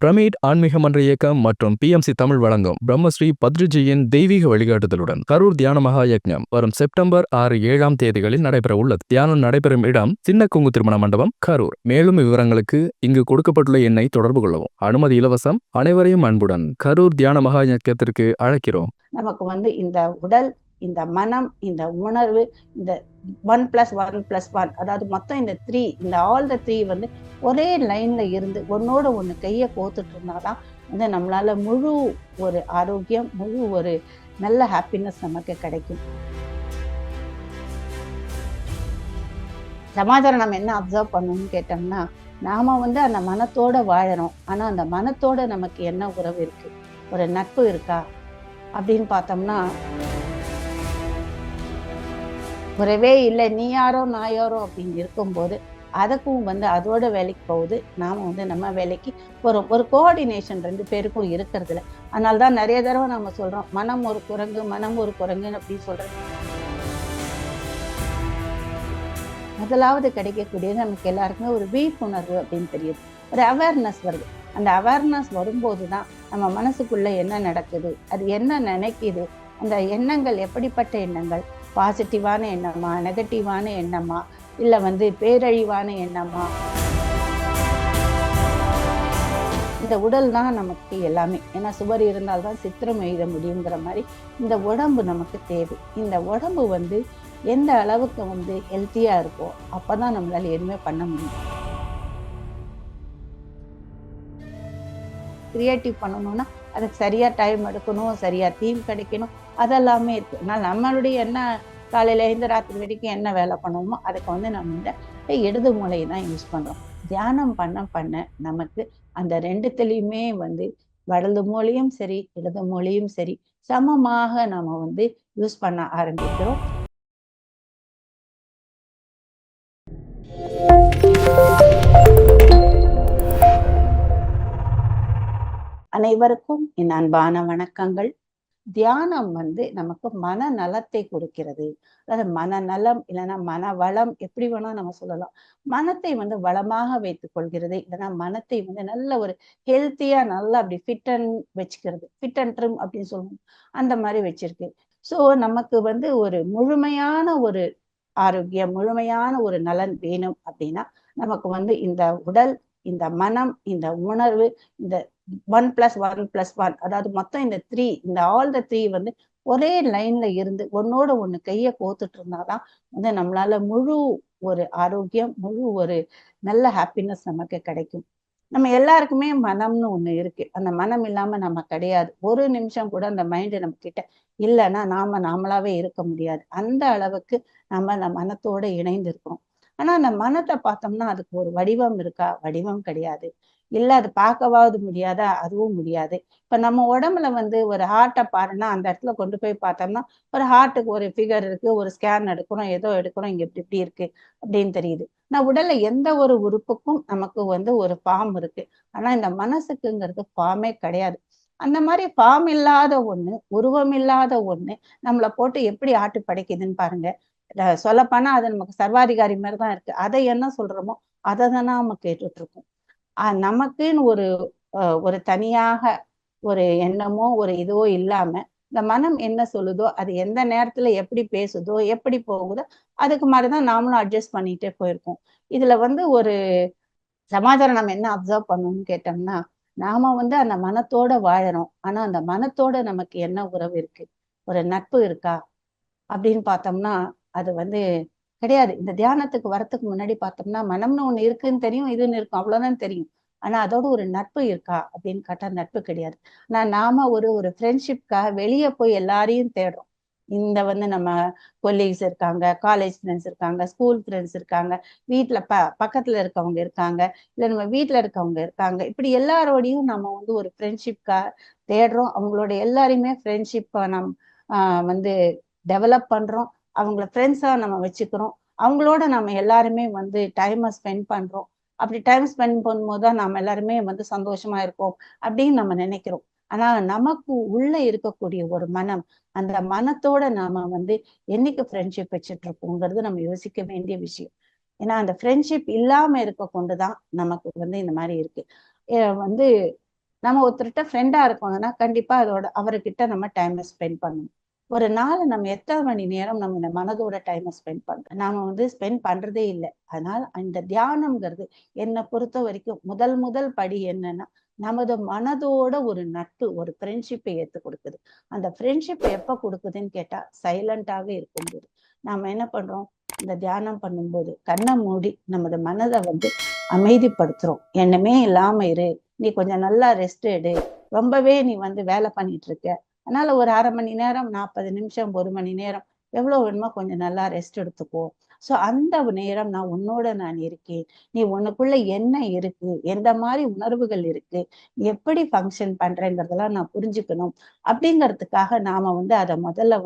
Pyramid ஆன்மீக மன்ற இயக்கம் மற்றும் பிஎம்சி தமிழ் வழங்கும் பிரம்மஸ்ரீ பத்ரிஜியின் தெய்வீக வழிகாட்டுதலுடன் கரூர் தியான மகா யக்ஞம் வரும் செப்டம்பர் 6-7 தேதிகளில் நடைபெற உள்ளது. தியானம் நடைபெறும் இடம் சின்ன கொங்கு திருமண மண்டபம், கரூர். மேலும் விவரங்களுக்கு இங்கு கொடுக்கப்பட்டுள்ள எண்ணை தொடர்பு கொள்ளவும். அனுமதி இலவசம். அனைவரையும் அன்புடன் கரூர் தியான மகா யக்ஞத்திற்கு அழைக்கிறோம். நமக்கு இந்த உடல், இந்த மனம், இந்த உணர்வு, இந்த 1+1+1, அதாவது மொத்தம் இந்த 3, இந்த ஆல் த 3 ஒரே லைன்ல இருந்து ஒன்னோட ஒன்று கையை கோத்துட்டு இருந்தாதான் நம்மளால முழு ஒரு ஆரோக்கியம், முழு ஒரு நல்ல ஹாப்பினஸ் நமக்கு கிடைக்கும். சமாச்சாரம் நம்ம என்ன அப்சர்வ் பண்ணணும்னு கேட்டோம்னா, நாம அந்த மனத்தோட வாழறோம். ஆனா அந்த மனத்தோட நமக்கு என்ன உறவு இருக்கு, ஒரு நட்பு இருக்கா அப்படின்னு பார்த்தோம்னா, உறவே இல்லை, நீ யாரோ நான் யாரோ அப்படின்னு இருக்கும்போது அதுக்கும் அதோட வேலைக்கு போகுது, நாம நம்ம வேலைக்கு ஒரு கோஆர்டினேஷன் 2 பேருக்கும் இருக்கிறதுல. அதனால்தான் நிறைய தடவை நம்ம சொல்றோம், மனம் ஒரு குரங்கு, மனம் ஒரு குரங்குன்னு அப்படின்னு சொல்றது. முதலாவது கிடைக்கக்கூடியது நமக்கு எல்லாருக்குமே ஒரு விழிப்புணர்வு அப்படின்னு தெரியுது, ஒரு அவேர்னஸ் வருது. அந்த அவேர்னஸ் வரும்போது தான் நம்ம மனசுக்குள்ள என்ன நடக்குது, அது என்ன நினைக்குது, அந்த எண்ணங்கள் எப்படிப்பட்ட எண்ணங்கள், பாசிட்டிவான எண்ணமா, நெகட்டிவான எண்ணமா, இல்லை பேரழிவான எண்ணமா. இந்த உடல் தான் நமக்கு எல்லாமே. ஏன்னா சுவர் இருந்தால்தான் சித்திரம் எழுத முடியுங்கிற மாதிரி இந்த உடம்பு நமக்கு தேவை. இந்த உடம்பு எந்த அளவுக்கு ஹெல்த்தியா இருக்கோ அப்பதான் நம்மளால எதுவுமே பண்ண முடியும். கிரியேட்டிவ் பண்ணணும்னா அதுக்கு சரியா டைம் எடுக்கணும், சரியா தீம் கிடைக்கணும், அதெல்லாமே இருக்கு. ஆனால் நம்மளுடைய என்ன காலையில இருந்து ராத்திரி வரைக்கும் என்ன வேலை பண்ணுவோமோ அதுக்கு நம்ம இடது மூளையை தான் யூஸ் பண்றோம். தியானம் பண்ண நமக்கு அந்த ரெண்டுத்துலயுமே வலது மூளையும் சரி இடது மூளையும் சரி சமமாக நம்ம யூஸ் பண்ண ஆரம்பிக்கிறோம். அனைவருக்கும் என் அன்பான வணக்கங்கள். தியானம் நமக்கு மன நலத்தை கொடுக்கிறது. அதாவது மனநலம் இல்லைன்னா மன வளம், எப்படி வேணா நம்ம சொல்லலாம். மனத்தை வளமாக வைத்துக் கொள்கிறது, இல்லைன்னா மனத்தை நல்ல ஒரு ஹெல்த்தியா நல்லா அப்படி ஃபிட் அண்ட் வச்சுக்கிறது, ஃபிட் அண்ட் ட்ரிம் அப்படின்னு சொல்லணும், அந்த மாதிரி வச்சிருக்கு. ஸோ நமக்கு ஒரு முழுமையான ஒரு ஆரோக்கியம், முழுமையான ஒரு நலன் வேணும் அப்படின்னா நமக்கு இந்த உடல், இந்த மனம், இந்த உணர்வு, இந்த 1+1+1, அதாவது மொத்தம் இந்த 3, இந்த ஆல் த 3 ஒரே லைன்ல இருந்து ஒன்னோட ஒண்ணு கையை கோத்துட்டு இருந்தாதான் நம்மளால முழு ஒரு ஆரோக்கியம், முழு ஒரு நல்ல ஹாப்பினஸ் நமக்கு கிடைக்கும். நம்ம எல்லாருக்குமே மனம்னு ஒண்ணு இருக்கு. அந்த மனம் இல்லாம நம்ம கிடையாது. ஒரு நிமிஷம் கூட அந்த மைண்ட் நம்ம கிட்ட இல்லைன்னா நாமளாவே இருக்க முடியாது. அந்த அளவுக்கு நம்ம அந்த மனத்தோட இணைந்து இருக்கிறோம். ஆனா அந்த மனத்தை பார்த்தோம்னா அதுக்கு ஒரு வடிவம் இருக்கா? வடிவம் கிடையாது. இல்ல அது பார்க்கவாவது முடியாதா? அதுவும் முடியாது. இப்ப நம்ம உடம்புல ஒரு ஹார்ட்டை பாருன்னா அந்த இடத்துல கொண்டு போய் பார்த்தோம்னா ஒரு ஹார்ட்டுக்கு ஒரு ஃபிகர் இருக்கு, ஒரு ஸ்கேன் எடுக்கணும், ஏதோ எடுக்கணும், இங்க இப்படி இப்படி இருக்கு அப்படின்னு தெரியுது. நான் உடல்ல எந்த ஒரு உறுப்புக்கும் நமக்கு ஒரு ஃபார்ம் இருக்கு. ஆனா இந்த மனசுக்குங்கிறது ஃபார்மே கிடையாது. அந்த மாதிரி ஃபார்ம் இல்லாத ஒண்ணு, உருவம் இல்லாத ஒண்ணு நம்மளை போட்டு எப்படி ஆட்டு படைக்குதுன்னு பாருங்க. சொல்லப்போனா அது நமக்கு சர்வாதிகாரி மாதிரி தான் இருக்கு. அதை என்ன சொல்றோமோ அதை தானே நம்ம கேட்டுட்டு இருக்கோம். நமக்குன்னு ஒரு தனியாக ஒரு எண்ணமோ ஒரு இதோ இல்லாம இந்த மனம் என்ன சொல்லுதோ, அது எந்த நேரத்துல எப்படி பேசுதோ, எப்படி போகுதோ அதுக்கு மாதிரிதான் நாமளும் அட்ஜஸ்ட் பண்ணிட்டே போயிருக்கோம். இதுல ஒரு சமாச்சாரம் நம்ம என்ன அப்சர்வ் பண்ணணும்னு கேட்டோம்னா, நாம அந்த மனத்தோட வாழறோம். ஆனா அந்த மனத்தோட நமக்கு என்ன உறவு இருக்கு, ஒரு நட்பு இருக்கா அப்படின்னு பார்த்தோம்னா அது கிடையாது. இந்த தியானத்துக்கு வரத்துக்கு முன்னாடி பார்த்தோம்னா மனம்னு ஒண்ணு இருக்குன்னு தெரியும், இதுன்னு இருக்கும், அவ்வளவுதான் தெரியும். ஆனா அதோட ஒரு நட்பு இருக்கா அப்படின்னு கேட்டா நட்பு கிடையாது. நாம ஒரு ஃப்ரெண்ட்ஷிப்காக வெளியே போய் எல்லாரையும் தேடுறோம். இந்த நம்ம கொலீக்ஸ் இருக்காங்க, காலேஜ் ஃப்ரெண்ட்ஸ் இருக்காங்க, ஸ்கூல் ஃப்ரெண்ட்ஸ் இருக்காங்க, வீட்டுல பக்கத்துல இருக்கவங்க இருக்காங்க, இல்ல நம்ம வீட்டுல இருக்கவங்க இருக்காங்க. இப்படி எல்லாரோடையும் நம்ம ஒரு ஃப்ரெண்ட்ஷிப்காக தேடுறோம். அவங்களோட எல்லாரையுமே ஃப்ரெண்ட்ஷிப்பை டெவலப் பண்றோம். அவங்கள ஃப்ரெண்ட்ஸா நம்ம வச்சுக்கிறோம். அவங்களோட நம்ம எல்லாருமே டைமை ஸ்பெண்ட் பண்றோம். அப்படி டைம் ஸ்பெண்ட் பண்ணும்போது தான் நம்ம எல்லாருமே சந்தோஷமா இருக்கோம் அப்படின்னு நம்ம நினைக்கிறோம். ஆனா நமக்கு உள்ள இருக்கக்கூடிய ஒரு மனம், அந்த மனத்தோட நாம என்னைக்கு ஃப்ரெண்ட்ஷிப் வச்சுட்டு இருக்கோங்கிறது நம்ம யோசிக்க வேண்டிய விஷயம். ஏன்னா அந்த ஃப்ரெண்ட்ஷிப் இல்லாம இருக்க கொண்டுதான் நமக்கு இந்த மாதிரி இருக்கு. நம்ம ஒருத்தர்கிட்ட ஃப்ரெண்டா இருக்கோம்னா கண்டிப்பா அவர்கிட்ட நம்ம டைம் ஸ்பெண்ட் பண்ணணும். ஒரு நாள் நம்ம எத்தனை மணி நேரம் நம்ம இந்த மனதோட டைமை ஸ்பெண்ட் பண்றோம்? நாம ஸ்பெண்ட் பண்றதே இல்லை. அதனால இந்த தியானம்ங்கிறது என்னை பொறுத்த வரைக்கும் முதல் படி என்னன்னா, நமது மனதோட ஒரு நட்பு, ஒரு ஃப்ரெண்ட்ஷிப்பை ஏத்து கொடுக்குது. அந்த ஃப்ரெண்ட்ஷிப் எப்ப கொடுக்குதுன்னு கேட்டா, சைலண்டாக இருக்கும்போது. நாம என்ன பண்றோம்? இந்த தியானம் பண்ணும்போது கண்ணை மூடி நமது மனதை அமைதிப்படுத்துறோம். எண்ணமே இல்லாம இரு, நீ கொஞ்சம் நல்லா ரெஸ்ட் எடு, ரொம்பவே நீ வேலை பண்ணிட்டு இருக்க, அதனால ஒரு 1/2 மணி நேரம், 40 நிமிஷம், 1 மணி நேரம் எவ்வளவு வேணுமோ கொஞ்சம் நல்லா ரெஸ்ட் எடுத்துக்கோ. ஸோ அந்த நேரம் நான் இருக்கேன், நீ உனக்குள்ள என்ன இருக்கு, எந்த மாதிரி உணர்வுகள் இருக்கு, எப்படி ஃபங்க்ஷன் பண்றேங்கிறதெல்லாம் நான் புரிஞ்சுக்கணும். அப்படிங்கிறதுக்காக நாம அதை முதல்ல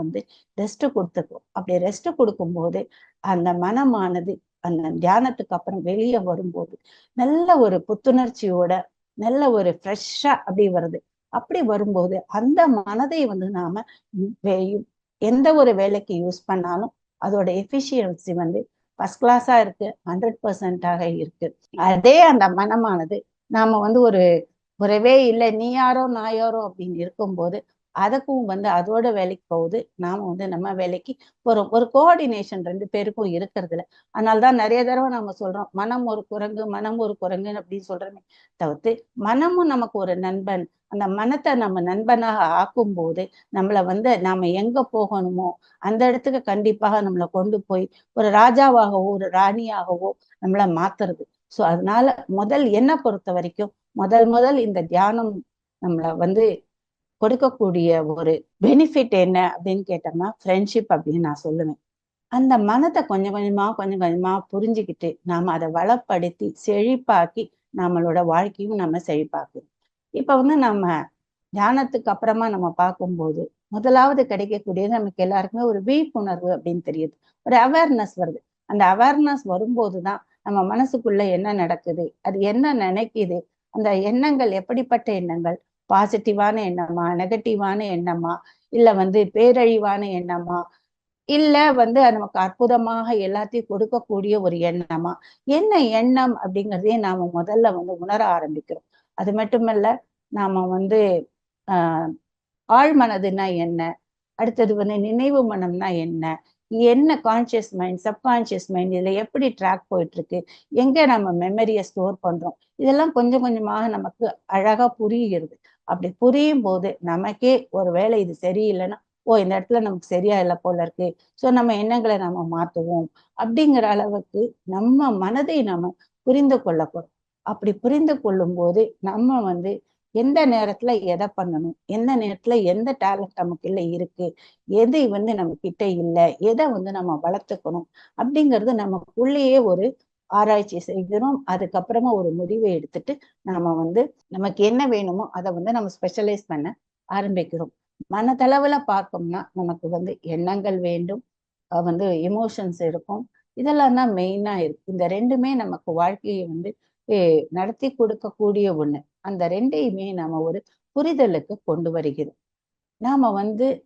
ரெஸ்ட் கொடுத்துக்கோ. அப்படி ரெஸ்ட் கொடுக்கும்போது அந்த மனமானது அந்த தியானத்துக்கு அப்புறம் வெளியே வரும்போது நல்ல ஒரு புத்துணர்ச்சியோட, நல்ல ஒரு ஃப்ரெஷ்ஷா அப்படி வருது. அப்படி வரும்போது அந்த மனதை நாம எந்த ஒரு வேலைக்கு யூஸ் பண்ணாலும் அதோட எஃபிஷியன்சி ஃபர்ஸ்ட் கிளாஸா இருக்கு, 100% இருக்கு. அதே அந்த மனமானது நாம ஒரு உறவே இல்லை, நீ யாரோ நான் யாரோ அப்படின்னு இருக்கும்போது அதுக்கும் அதோட வேலைக்கு போகுது, நாம நம்ம வேலைக்கு போறோம். ஒரு கோஆர்டினேஷன் 2 பேருக்கும் இருக்கிறதுல. அதனாலதான் நிறைய தடவை நம்ம சொல்றோம், மனம் ஒரு குரங்கு, மனம் ஒரு குரங்குன்னு அப்படின்னு சொல்றோமே தவிர்த்து, மனமும் நமக்கு ஒரு நண்பன். அந்த மனத்தை நம்ம நண்பனாக ஆக்கும் போது நம்மளை நாம எங்க போகணுமோ அந்த இடத்துக்கு கண்டிப்பாக நம்மளை கொண்டு போய் ஒரு ராஜாவாகவோ ஒரு ராணியாகவோ நம்மளை மாத்துறது. ஸோ அதனால என்னை பொறுத்த வரைக்கும் முதல் இந்த தியானம் நம்மளை கொடுக்கக்கூடிய ஒரு பெனிஃபிட் என்ன அப்படின்னு கேட்டோம்னா ஃப்ரெண்ட்ஷிப் அப்படின்னு நான் சொல்லுவேன். அந்த மனத்தை கொஞ்சம் கொஞ்சமா புரிஞ்சுக்கிட்டு நாம அதை வளப்படுத்தி செழிப்பாக்கி நம்மளோட வாழ்க்கையும் நம்ம செழிப்பாக்கணும். இப்ப நம்ம தியானத்துக்கு அப்புறமா நம்ம பார்க்கும்போது முதலாவது கிடைக்கக்கூடியது நமக்கு எல்லாருக்குமே ஒரு விழிப்புணர்வு அப்படின்னு தெரியுது, ஒரு அவேர்னஸ் வருது. அந்த அவேர்னஸ் வரும்போதுதான் நம்ம மனசுக்குள்ள என்ன நடக்குது, அது என்ன நினைக்குது, அந்த எண்ணங்கள் எப்படிப்பட்ட எண்ணங்கள், பாசிட்டிவான எண்ணமா, நெகட்டிவான எண்ணமா, இல்ல பேரழிவான எண்ணமா, இல்ல நமக்கு அற்புதமாக எல்லாத்தையும் கொடுக்கக்கூடிய ஒரு எண்ணமா, என்ன எண்ணம் அப்படிங்கிறதையே நாம முதல்ல உணர ஆரம்பிக்கிறோம். அது மட்டுமல்ல, நாம ஆஹ் ஆழ்மனதுன்னா என்ன, அடுத்தது நினைவு மனம்னா என்ன, என்ன கான்சியஸ் மைண்ட், சப்கான்சியஸ் மைண்ட், இதுல எப்படி ட்ராக் போயிட்டு இருக்கு, எங்க நம்ம மெமரியை ஸ்டோர் பண்றோம், இதெல்லாம் கொஞ்சம் கொஞ்சமாக நமக்கு அழகா புரிகிறது. அப்படி புரியும் போது நமக்கே ஒரு வேளை இது சரியில்லைன்னா, ஓ இந்த இடத்துல நமக்கு சரியா இல்லை போல இருக்கு, ஸோ நம்ம எண்ணங்களை நம்ம மாத்துவோம் அப்படிங்கிற அளவுக்கு நம்ம மனதை நம்ம புரிந்து கொள்ளக்கூடும். அப்படி புரிந்து கொள்ளும் போது நம்ம எந்த நேரத்துல எதை பண்ணணும், எந்த நேரத்துல எந்த டேலண்ட் நமக்குள்ள இருக்கு, எது நம்ம கிட்ட இல்லை, எதை நம்ம வளர்த்துக்கணும் அப்படிங்கிறது நமக்குள்ளேயே ஒரு ஆராய்ச்சி செய்கிறோம். அதுக்கப்புறமா ஒரு முடிவை எடுத்துட்டு நாம நமக்கு என்ன வேணுமோ அதை நம்ம ஸ்பெஷலைஸ் பண்ண ஆரம்பிக்கிறோம். மனதளவுல பார்க்கோம்னா நமக்கு எண்ணங்கள் வேண்டும், எமோஷன்ஸ் இருக்கும், இதெல்லாம் தான் மெயினா இருக்கு. இந்த ரெண்டுமே நமக்கு வாழ்க்கையை நடத்தி கொடுக்கக்கூடிய ஒண்ணு. அந்த ரெண்டையுமே நாம ஒரு புரிதலுக்கு கொண்டு வருகிறோம். நாம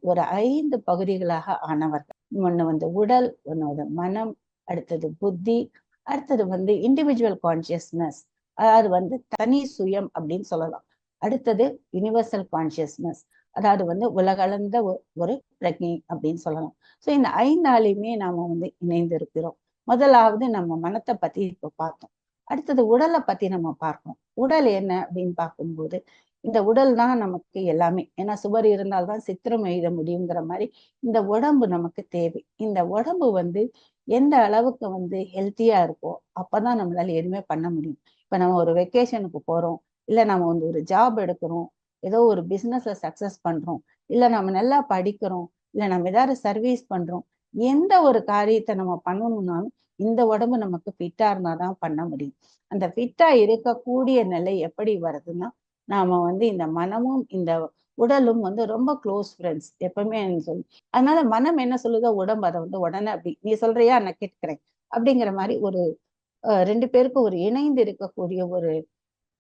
ஒரு 5 பகுதிகளாக ஆனவர்கள். ஒண்ணு உடல், ஒண்ணு மனம், அடுத்தது புத்தி, அடுத்தது இண்டிவிஜுவல் கான்சியஸ்னஸ், அதாவது தனி சுயம் அப்படின்னு சொல்லலாம். அடுத்தது யுனிவர்சல் கான்சியஸ்னஸ், அதாவது உலகளந்த ஒரு பிரக்ஞை அப்படின்னு சொல்லலாம். ஸோ இந்த 5ஆலையுமே நாம இணைந்து இருக்கிறோம். முதலாவது நம்ம மனத்தை பத்தி இப்ப பார்த்தோம். அடுத்தது உடலை பத்தி நம்ம பார்க்கணும். உடல் என்ன அப்படின்னு பார்க்கும்போது, இந்த உடல் தான் நமக்கு எல்லாமே. ஏன்னா சுவர் இருந்தால்தான் சித்திரம் எழுத முடியுங்கிற மாதிரி இந்த உடம்பு நமக்கு தேவை. இந்த உடம்பு எந்த அளவுக்கு ஹெல்த்தியா இருக்கோ அப்பதான் நம்மளால எதுவுமே பண்ண முடியும். இப்ப நம்ம ஒரு வெக்கேஷனுக்கு போறோம், இல்ல நம்ம ஒரு ஜாப் எடுக்கிறோம், ஏதோ ஒரு பிசினஸ்ல சக்சஸ் பண்றோம், இல்ல நம்ம நல்லா படிக்கிறோம், இல்ல நம்ம ஏதாவது சர்வீஸ் பண்றோம், எந்த ஒரு காரியத்தை நம்ம பண்ணணும்னாலும் இந்த உடம்பு நமக்கு ஃபிட்டா இருந்தாதான் பண்ண முடியும். அந்த ஃபிட்டா இருக்கக்கூடிய நிலை எப்படி வருதுன்னா, நாம இந்த மனமும் இந்த உடலும் ரொம்ப க்ளோஸ் ஃப்ரெண்ட்ஸ் எப்பவுமே சொல்லி. அதனால மனம் என்ன சொல்லுதோ உடம்பு அதை உடனே அப்படி நீ சொல்றியா நான் கேட்கிறேன் அப்படிங்கிற மாதிரி ஒரு 2 பேருக்கும் ஒரு இணைந்து இருக்கக்கூடிய ஒரு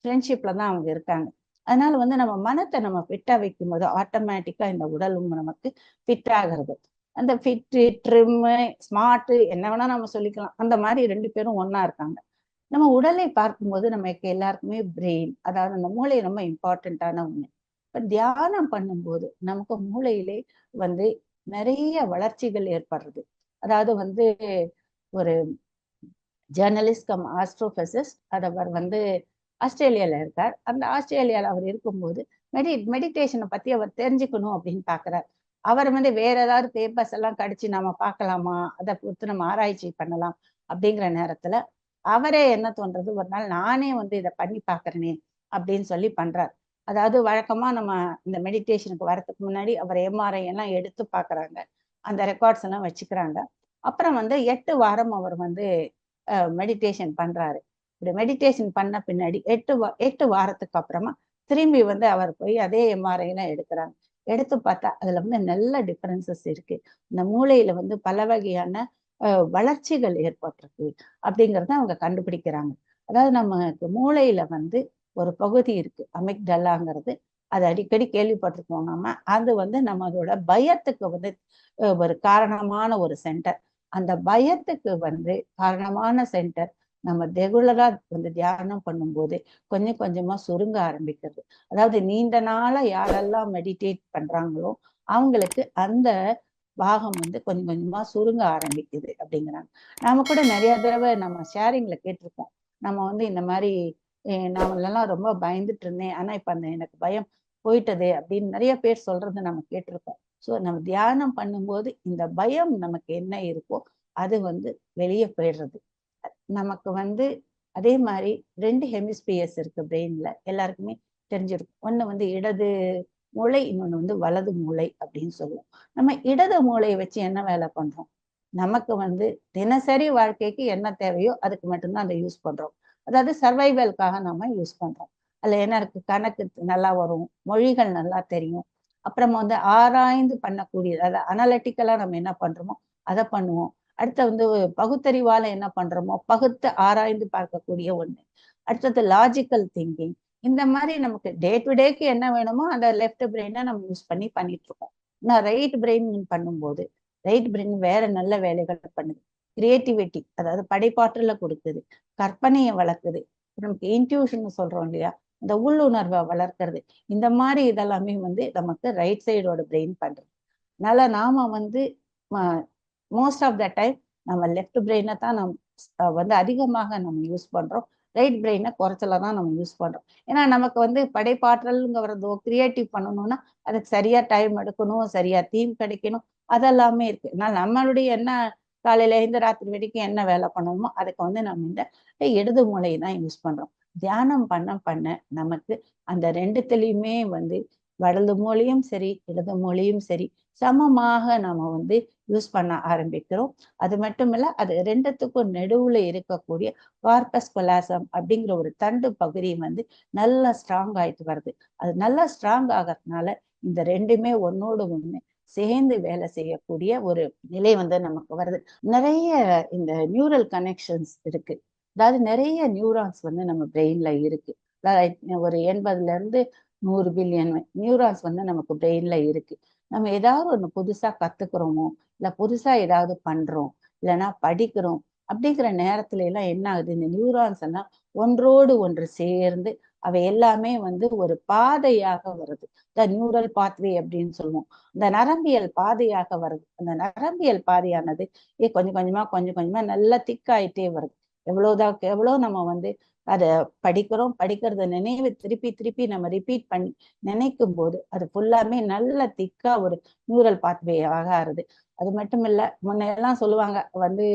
ஃப்ரெண்ட்ஷிப்ல தான் அவங்க இருக்காங்க. அதனால நம்ம மனத்தை நம்ம ஃபிட்டா வைக்கும் போது ஆட்டோமேட்டிக்கா இந்த உடலும் நமக்கு ஃபிட் ஆகிறது. அந்த ஃபிட்டு, ட்ரிம்மு, ஸ்மார்ட்டு என்ன வேணா நம்ம சொல்லிக்கலாம். அந்த மாதிரி 2 பேரும் ஒண்ணா இருக்காங்க. நம்ம உடலை பார்க்கும்போது நமக்கு எல்லாருக்குமே பிரெயின், அதாவது அந்த மூளை ரொம்ப இம்பார்ட்டண்ட்டான ஒண்ணு. இப்ப தியானம் பண்ணும்போது நமக்கு மூளையிலே வந்து நிறைய வளர்ச்சிகள் ஏற்படுறது. அதாவது வந்து ஒரு ஜேர்னலிஸ்ட் கம் ஆஸ்ட்ரோபிசிஸ்ட், அவர் வந்து ஆஸ்திரேலியால இருக்கார். அந்த ஆஸ்திரேலியால அவர் இருக்கும்போது மெடிடேஷனை பத்தி அவர் தெரிஞ்சுக்கணும் அப்படின்னு பாக்குறார். அவர் வந்து வேற ஏதாவது பேப்பர்ஸ் எல்லாம் கடிச்சு நம்ம பார்க்கலாமா, அதை பொறுத்து நம்ம ஆராய்ச்சி பண்ணலாம் அப்படிங்கிற நேரத்துல அவரே என்ன தோன்றது, ஒரு நாள் நானே வந்து இதை பண்ணி பாக்குறேனே அப்படின்னு சொல்லி பண்றார். அதாவது வழக்கமா நம்ம இந்த மெடிடேஷனுக்கு வரதுக்கு முன்னாடி அவர் எம்ஆர்ஐ எல்லாம் எடுத்து பாக்குறாங்க, அந்த ரெக்கார்ட்ஸ் எல்லாம் வச்சுக்கிறாங்க. அப்புறம் வந்து 8 வாரம் அவர் வந்து மெடிடேஷன் பண்றாரு. இப்படி மெடிடேஷன் பண்ண பின்னாடி 8 வாரத்துக்கு அப்புறமா திரும்பி வந்து அவர் போய் அதே எம்ஆர்ஐ எல்லாம் எடுக்கிறாங்க. எடுத்து பார்த்தா அதுல வந்து நல்ல டிஃபரன்சஸ் இருக்கு. இந்த மூளையில வந்து பல வகையான வளர்ச்சிகள் ஏற்பட்டிருக்கு அப்படிங்கறத அவங்க கண்டுபிடிக்கிறாங்க. அதாவது நமக்கு மூளையில வந்து ஒரு பகுதி இருக்கு, அமிக்டலாங்கிறது. அது அடிக்கடி கேள்விப்பட்டிருக்கோம் நம்ம. அது வந்து நம்மளோட பயத்துக்கு வந்து ஒரு காரணமான ஒரு சென்டர். அந்த பயத்துக்கு வந்து காரணமான சென்டர் நம்ம ரெகுலரா வந்து தியானம் பண்ணும்போது கொஞ்சம் கொஞ்சமா சுருங்க ஆரம்பிக்கிறது. அதாவது நீண்ட நாளா யாரெல்லாம் மெடிடேட் பண்றாங்களோ அவங்களுக்கு அந்த பாகம் வந்து கொஞ்சம் கொஞ்சமா சுருங்க ஆரம்பிக்குது அப்படிங்கிறாங்க. நாம கூட நிறைய தடவை நம்ம ஷேரிங்ல கேட்டிருக்கோம். நம்ம வந்து இந்த மாதிரி நாமெல்லாம் ரொம்ப பயந்துட்டு இருந்தேன், ஆனா இப்ப அந்த எனக்கு பயம் போயிட்டது அப்படின்னு நிறைய பேர் சொல்றது நம்ம கேட்டிருக்கோம். ஸோ நம்ம தியானம் பண்ணும்போது இந்த பயம் நமக்கு என்ன இருக்கோ அது வந்து வெளியே போயிடுறது. நமக்கு வந்து அதே மாதிரி 2 ஹெமிஸ்பியர்ஸ் இருக்கு பிரெயின்ல, எல்லாருக்குமே தெரிஞ்சிருக்கும். ஒண்ணு வந்து இடது மூளை, இன்னொன்னு வந்து வலது மூளை அப்படின்னு சொல்லுவோம். நம்ம இடது மூளையை வச்சு என்ன வேலை பண்றோம்? நமக்கு வந்து தினசரி வாழ்க்கைக்கு என்ன தேவையோ அதுக்கு மட்டும்தான் அதை யூஸ் பண்றோம். அதாவது சர்வைவல்காக நம்ம யூஸ் பண்றோம். அதுல என்ன இருக்கு, கணக்கு நல்லா வரும், மொழிகள் நல்லா தெரியும். அப்புறமா வந்து ஆராய்ந்து பண்ணக்கூடிய, அதாவது அனலிட்டிக்கலா நம்ம என்ன பண்றோமோ அதை பண்ணுவோம். அடுத்து வந்து பகுத்தறிவால என்ன பண்றோமோ பகுத்து ஆராய்ந்து பார்க்கக்கூடிய ஒண்ணு. அடுத்தது லாஜிக்கல் திங்கிங். இந்த மாதிரி நமக்கு டே டு டேக்கு என்ன வேணுமோ அந்த லெஃப்ட் பிரெயினை நம்ம யூஸ் பண்ணி பண்ணிட்டு இருக்கோம். நான் ரைட் பிரெயின் பண்ணும்போது ரைட் பிரெயின் வேற நல்ல வேலைகள் பண்ணுது. கிரியேட்டிவிட்டி, அதாவது படைப்பாற்றல கொடுக்குது, கற்பனையை வளர்க்குது, நமக்கு இன்ட்யூஷன் சொல்றோம் இல்லையா, இந்த உள்ளுணர்வை வளர்க்கறது. இந்த மாதிரி இதெல்லாமே வந்து நமக்கு ரைட் சைடோட பிரெயின் பண்றது. அதனால நாம வந்து மோஸ்ட் ஆஃப் த டைம் நம்ம லெஃப்ட் பிரெயினை தான் நம்ம வந்து அதிகமாக நம்ம யூஸ் பண்றோம். ரைட் பிரெயினை குறைச்சல தான் நம்ம யூஸ் பண்றோம். ஏன்னா நமக்கு வந்து படைப்பாற்றல்ங்கிறதோ கிரியேட்டிவ் பண்ணணும்னா அதுக்கு சரியா டைம் எடுக்கணும், சரியா தீம் கிடைக்கணும், அதெல்லாமே இருக்கு. ஆனால் நம்மளுடைய என்ன, காலையில இருந்து ராத்திரி வரைக்கும் என்ன வேலை பண்ணணுமோ அதுக்கு வந்து நம்ம இந்த இடது மூளையை தான் யூஸ் பண்றோம். தியானம் பண்ண பண்ண நமக்கு அந்த ரெண்டுத்துலயுமே வந்து வலது மூலையும் சரி இடது மூலையும் சரி சமமாக நம்ம வந்து யூஸ் பண்ண ஆரம்பிக்கிறோம். அது மட்டும் இல்ல, அது ரெண்டுத்துக்கும் நடுவுல இருக்கக்கூடிய கார்பஸ் கொலாசம் அப்படிங்கிற ஒரு தண்டு பகுதி வந்து நல்லா ஸ்ட்ராங் ஆயிட்டு வருது. அது நல்லா ஸ்ட்ராங் ஆகிறதுனால இந்த ரெண்டுமே ஒன்னோடு ஒண்ணு சேர்ந்து வேலை செய்யக்கூடிய ஒரு நிலை வந்து நமக்கு வருது. நிறைய இந்த நியூரல் கனெக்ஷன்ஸ் இருக்கு. அதாவது நிறைய நியூரான்ஸ் வந்து நம்ம பிரெயின்ல இருக்கு. ஒரு 80ல இருந்து 100 பில்லியன் நியூரான்ஸ் வந்து நமக்கு பிரெயின்ல இருக்கு. நம்ம ஏதாவது ஒண்ணு புதுசா கத்துக்கிறோமோ, இல்ல புதுசா ஏதாவது பண்றோம், இல்லைன்னா படிக்கிறோம் அப்படிங்கிற நேரத்துல எல்லாம் என்ன ஆகுது, இந்த நியூரான்ஸ் எல்லாம் ஒன்றோடு ஒன்று சேர்ந்து அவை எல்லாமே வந்து ஒரு பாதையாக வருது. த நியூரல் பாத்வே அப்படின்னு சொல்லுவோம். இந்த நரம்பியல் பாதையாக வருது. அந்த நரம்பியல் பாதையானது கொஞ்சம் கொஞ்சமா நல்லா திக்காயிட்டே வருது. எவ்வளவுதான் எவ்வளவு நம்ம வந்து அதை படிக்கிறோம், படிக்கிறத நினைவு திருப்பி திருப்பி நம்ம ரிப்பீட் பண்ணி நினைக்கும் போது அது ஃபுல்லாமே நல்ல திக்கா ஒரு நியூரல் பாத்வே ஆகாது. அது மட்டும் இல்ல, முன்ன சொல்லுவாங்க வந்து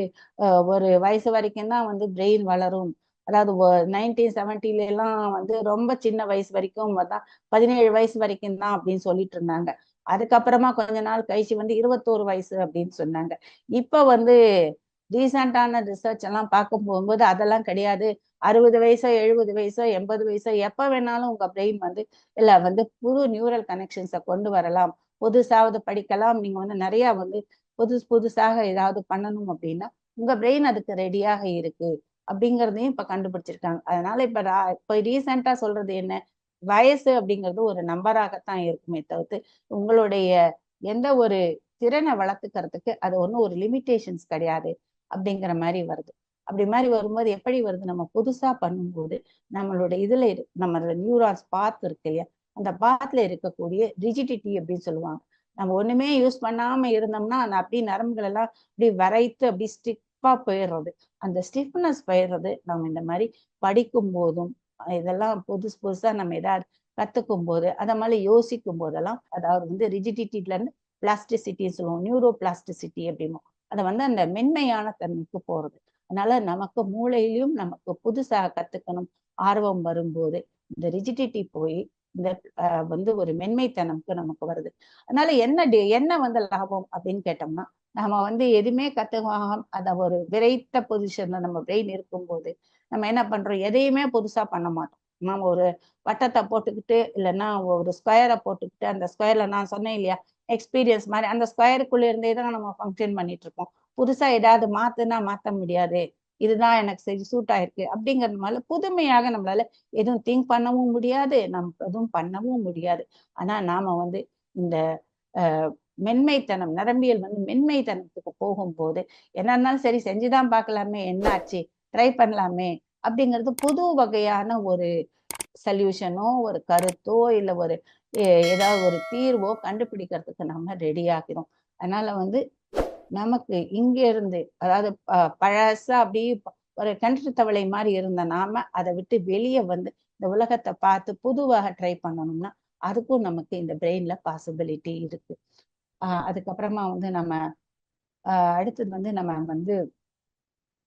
ஒரு வயசு வரைக்கும் தான் வந்து பிரெயின் வளரும். அதாவது 1970 எல்லாம் வந்து ரொம்ப சின்ன வயசு வரைக்கும் தான், 17 வயசு வரைக்கும் தான் அப்படின்னு சொல்லிட்டு இருந்தாங்க. அதுக்கப்புறமா கொஞ்ச நாள் கழிச்சு வந்து 21 வயசு அப்படின்னு சொன்னாங்க. இப்ப வந்து ரீசெண்டான ரிசர்ச் எல்லாம் பார்க்க போகும்போது அதெல்லாம் கிடையாது. 60 வயசோ 70 வயசோ 80 வயசோ எப்ப வேணாலும் உங்க பிரெயின் வந்து இல்ல வந்து புது நியூரல் கனெக்ஷன்ஸை கொண்டு வரலாம், புதுசாவது படிக்கலாம், நீங்க வந்து நிறைய வந்து புதுசாக ஏதாவது பண்ணணும் அப்படின்னா உங்க பிரெயின் அதுக்கு ரெடியாக இருக்கு அப்படிங்கிறதையும் இப்ப கண்டுபிடிச்சிருக்காங்க. அதனால இப்ப ரீசெண்டா சொல்றது என்ன, வயசு அப்படிங்கிறது ஒரு நம்பராகத்தான் இருக்குமே தவிர்த்து உங்களுடைய எந்த ஒரு திறனை வளர்த்துக்கிறதுக்கு அது ஒன்றும் ஒரு லிமிட்டேஷன்ஸ் கிடையாது அப்படிங்கிற மாதிரி வருது. அப்படி மாதிரி வரும்போது எப்படி வருது, நம்ம புதுசா பண்ணும்போது நம்மளோட நம்மளோட நியூரான்ஸ் பாத் இருக்கு இல்லையா, அந்த பாத்துல இருக்கக்கூடிய ரிஜிடிட்டி அப்படின்னு சொல்லுவாங்க. நம்ம ஒண்ணுமே யூஸ் பண்ணாம இருந்தோம்னா அந்த அப்படியே நரம்புகள் எல்லாம் அப்படி வரைத்து அப்படி ஸ்டிஃபா போயிடுறது. அந்த ஸ்டிஃப்னஸ் போயிடுறது நம்ம இந்த மாதிரி படிக்கும் போதும் இதெல்லாம் புதுசு புதுசா நம்ம ஏதாவது கத்துக்கும் போது அந்த மாதிரி யோசிக்கும் போதெல்லாம், அதாவது வந்து ரிஜிடிட்டில இருந்து பிளாஸ்டிசிட்டின்னு சொல்லுவோம், நியூரோ பிளாஸ்டிசிட்டி அப்படிமோ, அதை வந்து அந்த மென்மையான தன்மைக்கு போறது. அதனால நமக்கு மூளையிலும் நமக்கு புதுசாக கத்துக்கணும் ஆர்வம் வரும்போது இந்த ரிஜிடிட்டி போய் இந்த வந்து ஒரு மென்மைத்தனம்க்கு நமக்கு வருது. அதனால என்ன வந்து லாபம் அப்படின்னு கேட்டோம்னா, நம்ம வந்து எதுவுமே கத்துக்காம அத ஒரு விரைத்த பொசிஷன்ல நம்ம பிரெயின் இருக்கும்போது நம்ம என்ன பண்றோம், எதையுமே புதுசா பண்ண மாட்டோம். நம்ம ஒரு வட்டத்தை போட்டுக்கிட்டு இல்லைன்னா ஒரு ஸ்கொயரை போட்டுக்கிட்டு அந்த ஸ்கொயர்ல நான் சொன்னேன் இல்லையா எக்ஸ்பீரியன்ஸ் மாதிரி அந்த ஸ்கொயருக்குள்ள இருந்தே தான் நம்ம ஃபங்க்ஷன் பண்ணிட்டு இருக்கோம். புதுசா ஏதாவது மாத்துனா மாத்த முடியாது, இதுதான் எனக்கு சரி சூட் ஆயிருக்கு அப்படிங்கறதுனால புதுமையாக நம்மளால எதுவும் திங்க் பண்ணவும் முடியாது, நம்ம எதுவும் பண்ணவும் முடியாது. ஆனா நாம வந்து இந்த மென்மைத்தனம் நரம்பியல் வந்து மென்மைத்தனத்துக்கு போகும்போது என்ன இருந்தாலும் சரி செஞ்சுதான் பார்க்கலாமே, என்னாச்சு ட்ரை பண்ணலாமே அப்படிங்கிறது புது வகையான ஒரு சொல்யூஷனோ ஒரு கருத்தோ இல்ல ஒரு ஏதாவது ஒரு தீர்வோ கண்டுபிடிக்கிறதுக்கு நம்ம ரெடி ஆகிறோம். அதனால வந்து நமக்கு இங்க இருந்து அதாவது பழசா அப்படியே ஒரு கிணற்று தவளை மாதிரி இருந்த நாம அதை விட்டு வெளியே வந்து இந்த உலகத்தை பார்த்து புதுவாக ட்ரை பண்ணணும்னா அதுக்கும் நமக்கு இந்த பிரெயின்ல பாசிபிலிட்டி இருக்கு. அதுக்கப்புறமா வந்து நம்ம அடுத்தது வந்து நம்ம வந்து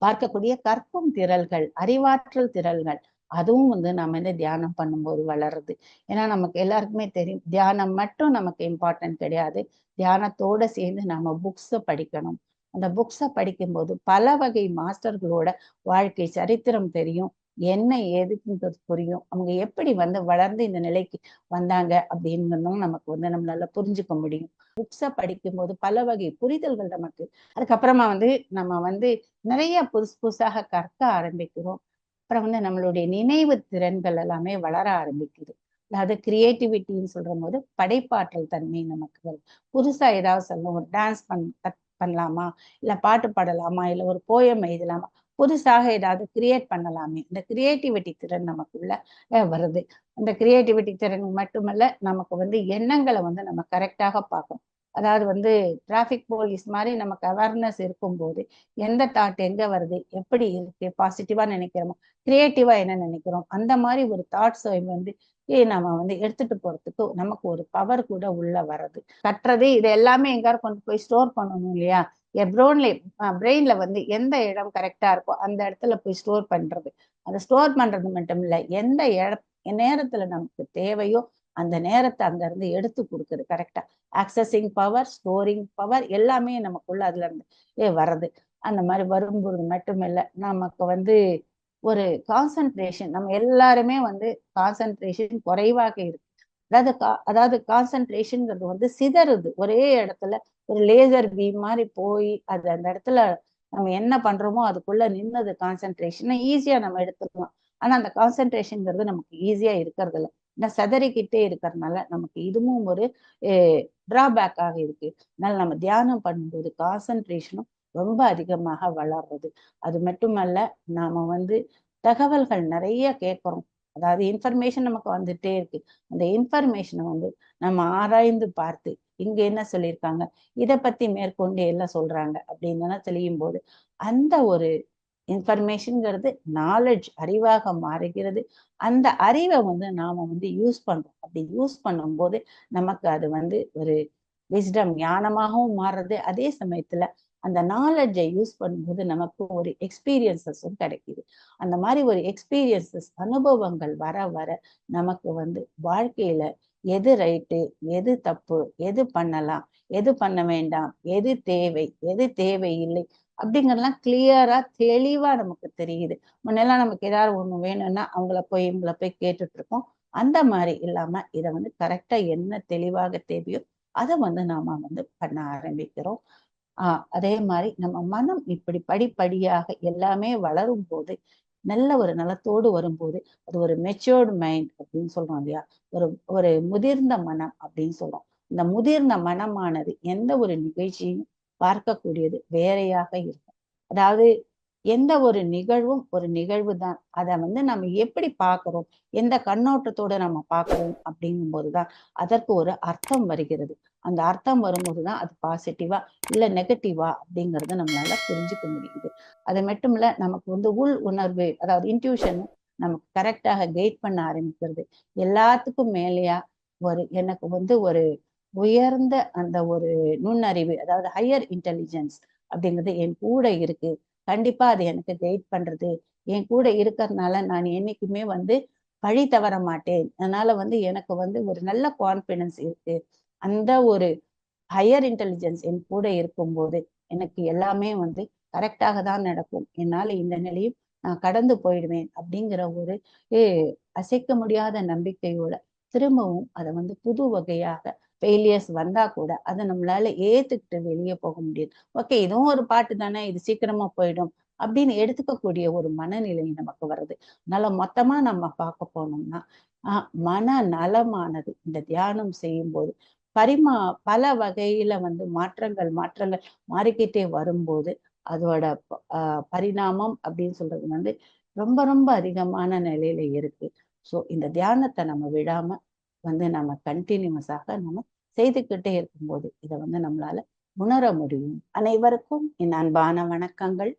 பார்க்கக்கூடிய கற்கும் திறல்கள், அறிவாற்றல் திறல்கள், அதுவும் வந்து நம்ம வந்து தியானம் பண்ணும்போது வளருது. ஏன்னா நமக்கு எல்லாருக்குமே தெரியும் தியானம் மட்டும் நமக்கு இம்பார்ட்டன்ட் கிடையாது. தியானத்தோட சேர்ந்து நம்ம புக்ஸை படிக்கணும். அந்த புக்ஸை படிக்கும்போது பல வகை மாஸ்டர்களோட வாழ்க்கை சரித்திரம் தெரியும், என்ன ஏதுக்குங்கிறது புரியும், அவங்க எப்படி வந்து வளர்ந்து இந்த நிலைக்கு வந்தாங்க அப்படிங்கிறதும் நமக்கு வந்து நம்மளால புரிஞ்சுக்க முடியும். புக்ஸை படிக்கும்போது பல வகை புரிதல்கள் நமக்கு. அதுக்கப்புறமா வந்து நம்ம வந்து நிறைய புதுசு புதுசாக கற்க ஆரம்பிக்கிறோம். அப்புறம் வந்து நம்மளுடைய நினைவு திறன்கள் எல்லாமே வளர ஆரம்பிக்குது. அதாவது கிரியேட்டிவிட்டின்னு சொல்ற போது படைப்பாற்றல் தன்மை நமக்கு வரும். புதுசா ஏதாவது சொல்லணும், ஒரு டான்ஸ் பண்ணலாமா, இல்ல பாட்டு பாடலாமா, இல்ல ஒரு போயம் எழுதலாமா, புதுசாக ஏதாவது கிரியேட் பண்ணலாமே, இந்த கிரியேட்டிவிட்டி திறன் நமக்குள்ள வருது. அந்த கிரியேட்டிவிட்டி திறன் மட்டுமல்ல, நமக்கு வந்து எண்ணங்களை வந்து நம்ம கரெக்டாக பார்க்கணும். அதாவது வந்து டிராபிக் போலீஸ் மாதிரி நமக்கு அவேர்னஸ் இருக்கும்போது எந்த தாட் எங்க வருது, எப்படி இருக்கு, பாசிட்டிவா நினைக்கிறோமோ, கிரியேட்டிவா என்ன நினைக்கிறோம், அந்த மாதிரி ஒரு தாட்ஸ் வந்து நம்ம வந்து எடுத்துட்டு போறதுக்கு நமக்கு ஒரு பவர் கூட உள்ள வர்றது. கட்டுறது இது எல்லாமே எங்காரும் கொண்டு போய் ஸ்டோர் பண்ணணும் இல்லையா, பிரெயின்ல வந்து எந்த இடம் கரெக்டா இருக்கோ அந்த இடத்துல போய் ஸ்டோர் பண்றது. அதை ஸ்டோர் பண்றது மட்டும் இல்ல, எந்த நேரத்துல நமக்கு தேவையோ அந்த நேரத்தை அங்க இருந்து எடுத்து கொடுக்குது கரெக்டா. ஆக்சஸிங் பவர், ஸ்டோரிங் பவர் எல்லாமே நமக்குள்ள அதுல இருந்து வர்றது. அந்த மாதிரி வரும்போது மட்டுமில்ல, நமக்கு வந்து ஒரு கான்சன்ட்ரேஷன், நம்ம எல்லாருமே வந்து கான்சன்ட்ரேஷன் குறைவாக இருக்கு. அதாவது கான்சன்ட்ரேஷன்ங்கிறது வந்து சிதறுது ஒரே இடத்துல, ஒரு லேசர் பீம் மாதிரி போய் அது அந்த இடத்துல நம்ம என்ன பண்றோமோ அதுக்குள்ள நின்னது கான்சன்ட்ரேஷன் ஈஸியா நம்ம எடுத்துக்கலாம். ஆனா அந்த கான்சன்ட்ரேஷன்ங்கிறது நமக்கு ஈஸியா இருக்கிறது இல்லை, ஏன்னா சதறிக்கிட்டே இருக்கிறதுனால நமக்கு இதுவும் ஒரு டிராபேக்காக இருக்கு. அதனால நம்ம தியானம் பண்ணும்போது கான்சன்ட்ரேஷனும் ரொம்ப அதிகமாக வளர்றது. அது மட்டுமல்ல, நாம வந்து தகவல்கள் நிறைய கேட்கிறோம், அதாவது இன்ஃபர்மேஷன் நமக்கு வந்துட்டே இருக்கு. அந்த இன்ஃபர்மேஷனை வந்து நம்ம ஆராய்ந்து பார்த்து இங்க என்ன சொல்லியிருக்காங்க, இதை பத்தி மேற்கொண்டு என்ன சொல்றாங்க அப்படின்னு தெளியும் போது அந்த ஒரு இன்ஃபர்மேஷன்ங்கிறது நாலேஜ் அறிவாக மாறுகிறது. அந்த அறிவை வந்து நாம வந்து யூஸ் பண்றோம். அப்படி யூஸ் பண்ணும்போது நமக்கு அது வந்து ஒரு விஸ்டம் ஞானமாகவும் மாறுறது. அதே சமயத்துல அந்த நாலேஜை யூஸ் பண்ணும்போது நமக்கு ஒரு எக்ஸ்பீரியன்சஸும் கிடைக்குது. அந்த மாதிரி ஒரு எக்ஸ்பீரியன்சஸ் அனுபவங்கள் வர வர நமக்கு வந்து வாழ்க்கையில எது ரைட்டு, எது தப்பு, எது பண்ணலாம், எது பண்ண வேண்டாம், எது தேவை, எது தேவையில்லை அப்படிங்கறதெல்லாம் கிளியரா தெளிவா நமக்கு தெரியுது. முன்னெல்லாம் நமக்கு ஏதாவது ஒண்ணு வேணும்னா அவங்கள போய் இவங்கள போய் கேட்டுட்டு இருக்கோம். அந்த மாதிரி இல்லாம இதை வந்து கரெக்டா என்ன தெளிவாக தேவையோ அதை வந்து நாம வந்து பண்ண ஆரம்பிக்கிறோம். அதே மாதிரி நம்ம மனம் இப்படி படிப்படியாக எல்லாமே வளரும் போது நல்ல ஒரு நலத்தோடு வரும்போது அது ஒரு மெச்சூர்டு மைண்ட் அப்படின்னு சொல்றோம் இல்லையா, ஒரு ஒரு முதிர்ந்த மனம் அப்படின்னு சொல்றோம். இந்த முதிர்ந்த மனமானது எந்த ஒரு நிகழ்ச்சியும் பார்க்கக்கூடியது வேறையாக இருக்கும். அதாவது எந்த ஒரு நிகழ்வும் ஒரு நிகழ்வு தான். அதை வந்து நம்ம எப்படி பார்க்கிறோம், எந்த கண்ணோட்டத்தோட நம்ம பார்க்கிறோம் அப்படிங்கும்போதுதான் அதற்கு ஒரு அர்த்தம் வருகிறது. அந்த அர்த்தம் வரும்போது தான் அது பாசிட்டிவா இல்ல நெகட்டிவா அப்படிங்கறத நம்மளால புரிஞ்சுக்க முடியுது. அது மட்டும் இல்ல, நமக்கு வந்து உள் உணர்வு, அதாவது இன்ட்யூஷன் நமக்கு கரெக்டாக கைட் பண்ண ஆரம்பிக்கிறது. எல்லாத்துக்கும் மேலேயா எனக்கு வந்து ஒரு உயர்ந்த அந்த ஒரு நுண்ணறிவு, அதாவது ஹையர் இன்டெலிஜென்ஸ் அப்படிங்கிறது என் கூட இருக்கு. கண்டிப்பா அது எனக்கு கைட் பண்றது. என் கூட இருக்கிறதுனால நான் என்னைக்குமே வந்து வழி தவற மாட்டேன். அதனால வந்து எனக்கு வந்து ஒரு நல்ல கான்ஃபிடன்ஸ் இருக்கு. அந்த ஒரு ஹையர் இன்டெலிஜென்ஸ் என் கூட இருக்கும்போது எனக்கு எல்லாமே வந்து கரெக்டாக தான் நடக்கும். என்னால இந்த நிலையும் நான் கடந்து போயிடுவேன் அப்படிங்கிற ஒரு அசைக்க முடியாத நம்பிக்கையோட திரும்பவும் அதை வந்து புது வகையாக ஃபெயிலியர்ஸ் வந்தா கூட அதை நம்மளால ஏத்துக்கிட்டு வெளியே போக முடியுது. ஓகே, இதுவும் ஒரு பாட்டு தானே, இது சீக்கிரமா போயிடும் அப்படின்னு எடுத்துக்கக்கூடிய ஒரு மனநிலை நமக்கு வருது. அதனால மொத்தமா நம்ம பார்க்க போனோம்னா மன நலமானது இந்த தியானம் செய்யும் போது பரிமா பல வகையில வந்து மாற்றங்கள் மாற்றங்கள் மாறிக்கிட்டே வரும்போது அதோட பரிணாமம் அப்படின்னு சொல்றது வந்து ரொம்ப ரொம்ப அதிகமான நிலையில இருக்கு. ஸோ இந்த தியானத்தை நம்ம விடாம வந்து நம்ம கண்டினியூஸாக நம்ம செய்துக்கிட்டே இருக்கும்போது இதை வந்து நம்மளால உணர முடியும். அனைவருக்கும் என் அன்பான வணக்கங்கள்.